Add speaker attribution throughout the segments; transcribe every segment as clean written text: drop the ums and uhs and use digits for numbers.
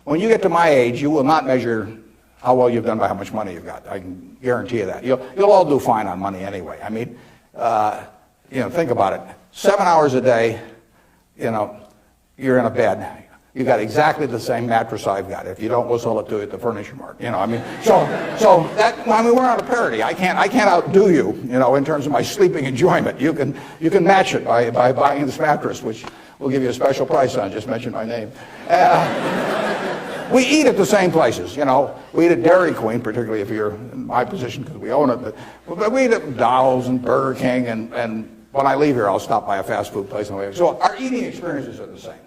Speaker 1: when you get to my age, you will not measure how well you've done by how much money you've got. I can guarantee you that. You'll all do fine on money anyway. I mean, think about it. 7 hours a day, you're in a bed. You've got exactly the same mattress I've got. If you don't, we'll sell it to you at the Furniture Mart. We're on a parity. I can't outdo you, in terms of my sleeping enjoyment. You can match it by buying this mattress, which we'll give you a special price on. Just mention my name. We eat at the same places, We eat at Dairy Queen, particularly if you're in my position because we own it. But we eat at McDonald's and Burger King, and when I leave here, I'll stop by a fast food place on the way. So our eating experiences are the same.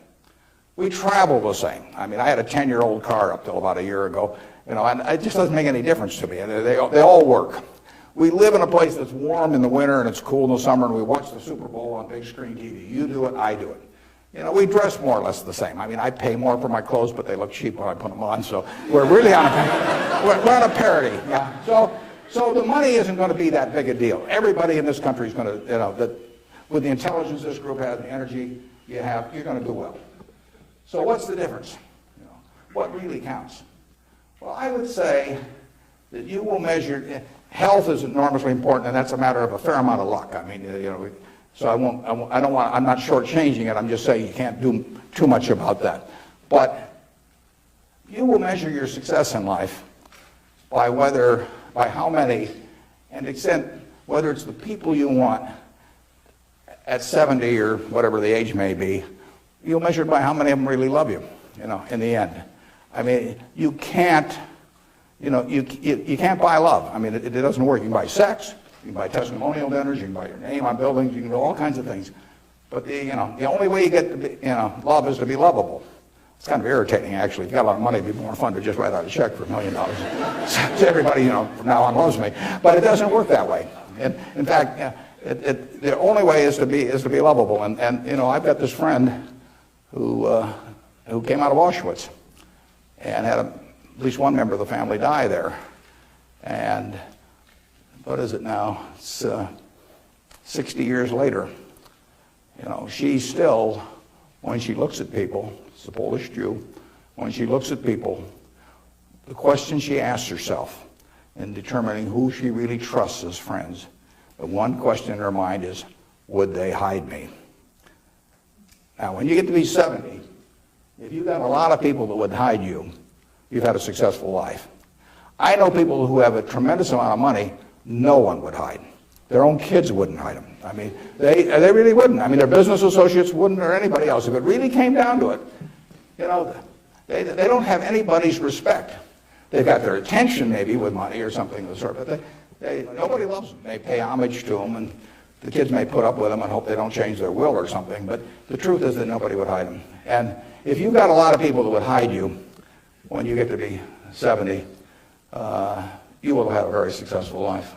Speaker 1: We travel the same. I mean, I had a 10-year-old car up till about a year ago, and it just doesn't make any difference to me. And they all work. We live in a place that's warm in the winter and it's cool in the summer, and we watch the Super Bowl on big screen TV. You do it, I do it. We dress more or less the same. I mean, I pay more for my clothes, but they look cheap when I put them on. So we're really on a parity. Yeah. So the money isn't going to be that big a deal. Everybody in this country is going to, with the intelligence this group has, the energy you have, you're going to do well. So what's the difference? What really counts? Well, I would say that you will measure, health is enormously important, and that's a matter of a fair amount of luck. I mean, so I'm not shortchanging it. I'm just saying you can't do too much about that. But you will measure your success in life by how many, and extent, whether it's the people you want at 70 or whatever the age may be, you'll measure it by how many of them really love you, in the end. I mean, you can't buy love. I mean, it doesn't work. You can buy sex, you can buy testimonial dinners, you can buy your name on buildings, you can do all kinds of things. But the only way you get to be, love is to be lovable. It's kind of irritating, actually. If you got a lot of money, it'd be more fun to just write out a check for $1 million. So everybody, from now on loves me. But it doesn't work that way. And in fact, the only way is to be lovable. And I've got this friend who came out of Auschwitz and had at least one member of the family die there. And what is it now? It's 60 years later. She still, when she looks at people, it's a Polish Jew, when she looks at people, the question she asks herself in determining who she really trusts as friends, the one question in her mind is, would they hide me? Now, when you get to be 70, if you've got a lot of people that would hide you, you've had a successful life. I know people who have a tremendous amount of money, no one would hide. Their own kids wouldn't hide them. I mean, they really wouldn't. I mean, their business associates wouldn't, or anybody else. If it really came down to it, they don't have anybody's respect. They've got their attention maybe with money or something of the sort, but nobody loves them. They pay homage to them, and the kids may put up with them and hope they don't change their will or something, but the truth is that nobody would hide them. And if you've got a lot of people that would hide you when you get to be 70, you will have a very successful life.